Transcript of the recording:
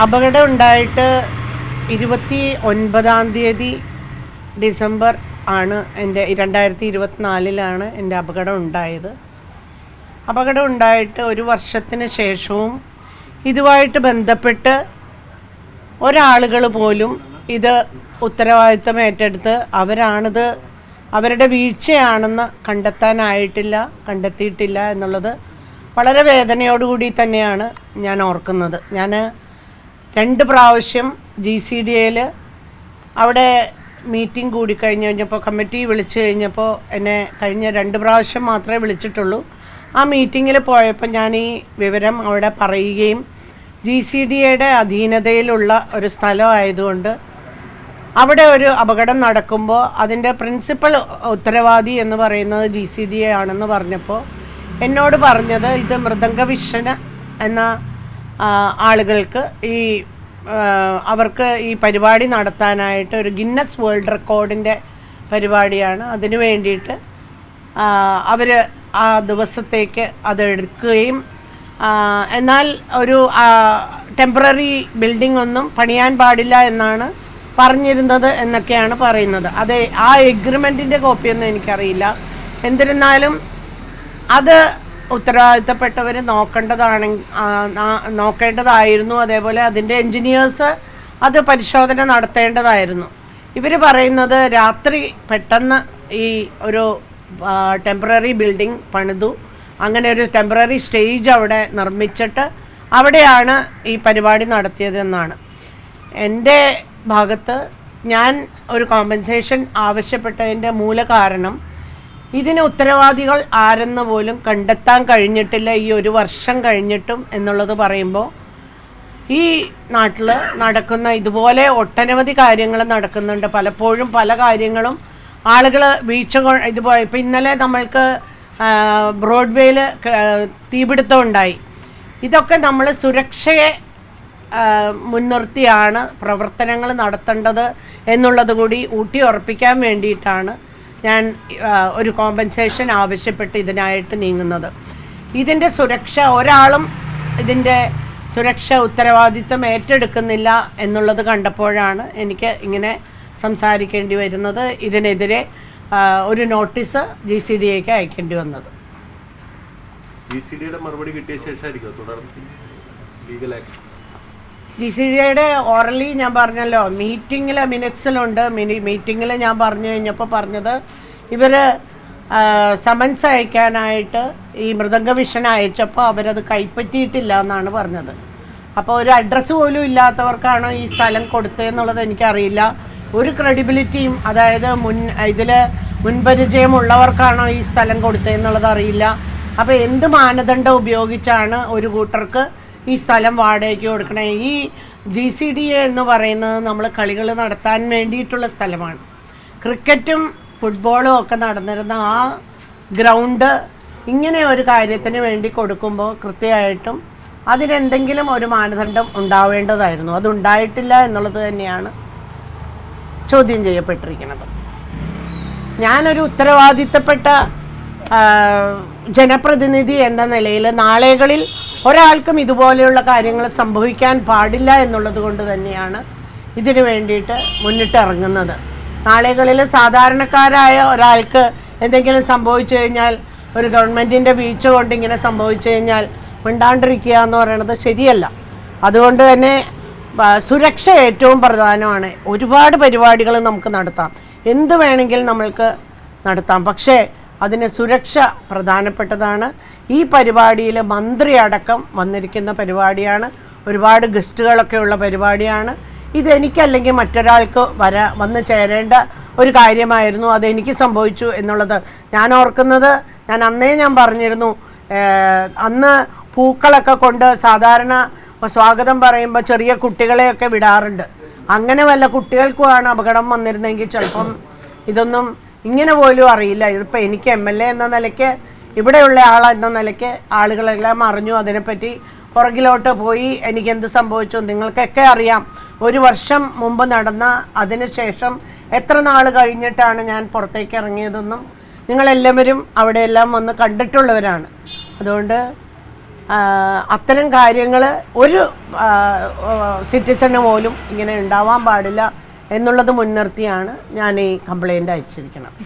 അപകടം ഉണ്ടായിട്ട് 29 ഡിസംബർ ആണ് എൻ്റെ 2024 എൻ്റെ അപകടം ഉണ്ടായത്. അപകടം ഉണ്ടായിട്ട് ഒരു വർഷത്തിന് ശേഷവും ഇതുമായിട്ട് ബന്ധപ്പെട്ട് ഒരാളുകൾ പോലും ഇത് ഉത്തരവാദിത്തം ഏറ്റെടുത്ത് അവരാണിത് അവരുടെ വീഴ്ചയാണെന്ന് കണ്ടെത്തിയിട്ടില്ല എന്നുള്ളത് വളരെ വേദനയോടുകൂടി തന്നെയാണ് ഞാൻ ഓർക്കുന്നത്. ഞാൻ 2 പ്രാവശ്യം GCDAയിൽ അവിടെ മീറ്റിംഗ് കൂടിക്കഴിഞ്ഞ് കഴിഞ്ഞപ്പോൾ കമ്മിറ്റി വിളിച്ചു കഴിഞ്ഞപ്പോൾ എന്നെ കഴിഞ്ഞ 2 പ്രാവശ്യം മാത്രമേ വിളിച്ചിട്ടുള്ളൂ. ആ മീറ്റിങ്ങിൽ പോയപ്പോൾ ഞാൻ ഈ വിവരം അവിടെ പറയുകയും GCDAയുടെ അധീനതയിലുള്ള ഒരു സ്ഥലമായതുകൊണ്ട് അവിടെ ഒരു അപകടം നടക്കുമ്പോൾ അതിൻ്റെ പ്രിൻസിപ്പൽ ഉത്തരവാദി എന്ന് പറയുന്നത് GCDA ആണെന്ന് പറഞ്ഞപ്പോൾ എന്നോട് പറഞ്ഞത് ഇത് മൃദംഗവിഷൻ എന്ന ആളുകൾക്ക് അവർക്ക് ഈ പരിപാടി നടത്താനായിട്ട് ഒരു ഗിന്നസ് വേൾഡ് റെക്കോർഡിൻ്റെ പരിപാടിയാണ്. അതിനു വേണ്ടിയിട്ട് അവർ ആ ദിവസത്തേക്ക് അതെടുക്കുകയും എന്നാൽ ഒരു ടെമ്പററി ബിൽഡിംഗ് ഒന്നും പണിയാൻ പാടില്ല എന്നാണ് പറഞ്ഞിരുന്നത് എന്നൊക്കെയാണ് പറയുന്നത്. അത് ആ എഗ്രിമെൻറ്റിൻ്റെ കോപ്പിയൊന്നും എനിക്കറിയില്ല. എന്നിരുന്നാലും അത് ഉത്തരവാദിത്തപ്പെട്ടവർ നോക്കേണ്ടതായിരുന്നു. അതേപോലെ അതിൻ്റെ എൻജിനീയേഴ്സ് അത് പരിശോധന നടത്തേണ്ടതായിരുന്നു. ഇവർ പറയുന്നത് രാത്രി പെട്ടെന്ന് ഈ ഒരു ടെമ്പററി ബിൽഡിംഗ് പണിതു, അങ്ങനെ ഒരു ടെമ്പററി സ്റ്റേജ് അവിടെ നിർമ്മിച്ചിട്ട് അവിടെയാണ് ഈ പരിപാടി നടത്തിയതെന്നാണ്. എൻ്റെ ഭാഗത്ത് ഞാൻ ഒരു കോമ്പൻസേഷൻ ആവശ്യപ്പെട്ടതിൻ്റെ മൂല കാരണം ഇതിന് ഉത്തരവാദികൾ ആരെന്ന് പോലും കണ്ടെത്താൻ കഴിഞ്ഞിട്ടില്ല ഈ ഒരു വർഷം കഴിഞ്ഞിട്ടും എന്നുള്ളത് പറയുമ്പോൾ ഈ നാട്ടിൽ നടക്കുന്ന ഇതുപോലെ ഒട്ടനവധി കാര്യങ്ങൾ നടക്കുന്നുണ്ട്. പലപ്പോഴും പല കാര്യങ്ങളും ആളുകൾ വീഴ്ച ഇതുപോലെ ഇപ്പോൾ ഇന്നലെ നമ്മൾക്ക് ബ്രോഡ്വേയിൽ തീപിടുത്തം ഉണ്ടായി. ഇതൊക്കെ നമ്മൾ സുരക്ഷയെ മുൻനിർത്തിയാണ് പ്രവർത്തനങ്ങൾ നടത്തേണ്ടത് എന്നുള്ളത് കൂടി ഊട്ടി ഉറപ്പിക്കാൻ വേണ്ടിയിട്ടാണ് ഞാൻ ഒരു കോമ്പൻസേഷൻ ആവശ്യപ്പെട്ട് ഇതിനായിട്ട് നീങ്ങുന്നത്. ഇതിൻ്റെ സുരക്ഷ ഒരാളും ഇതിൻ്റെ സുരക്ഷ ഉത്തരവാദിത്വം ഏറ്റെടുക്കുന്നില്ല എന്നുള്ളത് കണ്ടപ്പോഴാണ് എനിക്ക് ഇങ്ങനെ സംസാരിക്കേണ്ടി വരുന്നത്. ഇതിനെതിരെ ഒരു നോട്ടീസ് GCDAക്ക് അയക്കേണ്ടി വന്നത്. GCDAയുടെ ഓറലി ഞാൻ പറഞ്ഞല്ലോ, മിനിറ്റ്സിലുണ്ട്. മീറ്റിങ്ങിൽ ഞാൻ പറഞ്ഞു കഴിഞ്ഞപ്പോൾ പറഞ്ഞത് ഇവർ സമൻസ് അയക്കാനായിട്ട് ഈ മൃദംഗവിഷൻ അയച്ചപ്പോൾ അവരത് കൈപ്പറ്റിയിട്ടില്ല എന്നാണ് പറഞ്ഞത്. അപ്പോൾ ഒരു അഡ്രസ്സ് പോലും ഇല്ലാത്തവർക്കാണോ ഈ സ്ഥലം കൊടുത്തതെന്നുള്ളത് എനിക്കറിയില്ല. ഒരു ക്രെഡിബിലിറ്റിയും, അതായത് ഇതിൽ മുൻപരിചയമുള്ളവർക്കാണോ ഈ സ്ഥലം കൊടുത്തതെന്നുള്ളത് അറിയില്ല. അപ്പോൾ എന്ത് മാനദണ്ഡം ഉപയോഗിച്ചാണ് ഒരു കൂട്ടർക്ക് ഈ സ്ഥലം വാടകയ്ക്ക് കൊടുക്കണേ? ഈ GCDA എന്ന് പറയുന്നത് നമ്മൾ കളികൾ നടത്താൻ വേണ്ടിയിട്ടുള്ള സ്ഥലമാണ്. ക്രിക്കറ്റും ഫുട്ബോളും ഒക്കെ നടന്നിരുന്ന ആ ഗ്രൗണ്ട് ഇങ്ങനെ ഒരു കാര്യത്തിന് വേണ്ടി കൊടുക്കുമ്പോൾ കൃത്യമായിട്ടും അതിനെന്തെങ്കിലും ഒരു മാനദണ്ഡം ഉണ്ടാവേണ്ടതായിരുന്നു. അതുണ്ടായിട്ടില്ല എന്നുള്ളത് തന്നെയാണ് ചോദ്യം ചെയ്യപ്പെട്ടിരിക്കുന്നത്. ഞാനൊരു ഉത്തരവാദിത്തപ്പെട്ട ജനപ്രതിനിധി എന്ന നിലയിൽ നാളുകളിൽ ഒരാൾക്കും ഇതുപോലെയുള്ള കാര്യങ്ങൾ സംഭവിക്കാൻ പാടില്ല എന്നുള്ളത് കൊണ്ട് തന്നെയാണ് ഇതിനു വേണ്ടിയിട്ട് മുന്നിട്ടിറങ്ങുന്നത്. നാളുകളിൽ സാധാരണക്കാരായ ഒരാൾക്ക് എന്തെങ്കിലും സംഭവിച്ചു കഴിഞ്ഞാൽ, ഒരു ഗവൺമെൻറ്റിൻ്റെ വീഴ്ച കൊണ്ട് ഇങ്ങനെ സംഭവിച്ചു കഴിഞ്ഞാൽ മിണ്ടാണ്ടിരിക്കുക എന്ന് പറയുന്നത് ശരിയല്ല. അതുകൊണ്ട് തന്നെ സുരക്ഷ ഏറ്റവും പ്രധാനമാണ്. ഒരുപാട് പരിപാടികൾ നമുക്ക് നടത്താം, എന്ത് വേണമെങ്കിലും നമ്മൾക്ക് നടത്താം, പക്ഷേ അതിന് സുരക്ഷ പ്രധാനപ്പെട്ടതാണ്. ഈ പരിപാടിയിൽ മന്ത്രി അടക്കം വന്നിരിക്കുന്ന പരിപാടിയാണ്, ഒരുപാട് ഗസ്റ്റുകളൊക്കെ ഉള്ള പരിപാടിയാണ്. ഇതെനിക്കല്ലെങ്കിൽ മറ്റൊരാൾക്ക് വന്ന് ചേരേണ്ട ഒരു കാര്യമായിരുന്നു. അതെനിക്ക് സംഭവിച്ചു എന്നുള്ളത് ഞാൻ ഓർക്കുന്നത്. അന്നേ ഞാൻ പറഞ്ഞിരുന്നു, അന്ന് പൂക്കളൊക്കെ കൊണ്ട് സാധാരണ സ്വാഗതം പറയുമ്പോൾ ചെറിയ കുട്ടികളെയൊക്കെ വിടാറുണ്ട്. അങ്ങനെ വല്ല കുട്ടികൾക്കുമാണ് അപകടം വന്നിരുന്നെങ്കിൽ ചിലപ്പം ഇതൊന്നും ഇങ്ങനെ പോലും അറിയില്ല. ഇതിപ്പോൾ എനിക്ക് MLA എന്ന നിലയ്ക്ക്, ഇവിടെയുള്ള ആളെന്ന നിലയ്ക്ക് ആളുകളെല്ലാം അറിഞ്ഞു. അതിനെപ്പറ്റി പുറകിലോട്ട് പോയി എനിക്കെന്ത് സംഭവിച്ചു നിങ്ങൾക്കൊക്കെ അറിയാം. ഒരു വർഷം മുമ്പ് നടന്ന, അതിനുശേഷം എത്ര നാൾ കഴിഞ്ഞിട്ടാണ് ഞാൻ പുറത്തേക്ക് ഇറങ്ങിയതെന്നും നിങ്ങളെല്ലാവരും അവിടെയെല്ലാം വന്ന് കണ്ടിട്ടുള്ളവരാണ്. അതുകൊണ്ട് അത്തരം കാര്യങ്ങൾ ഒരു സിറ്റിസണ് പോലും ഇങ്ങനെ ഉണ്ടാവാൻ പാടില്ല എന്നുള്ളത് മുൻനിർത്തിയാണ് ഞാൻ ഈ കംപ്ലൈൻറ്റ് അയച്ചിരിക്കുന്നത്.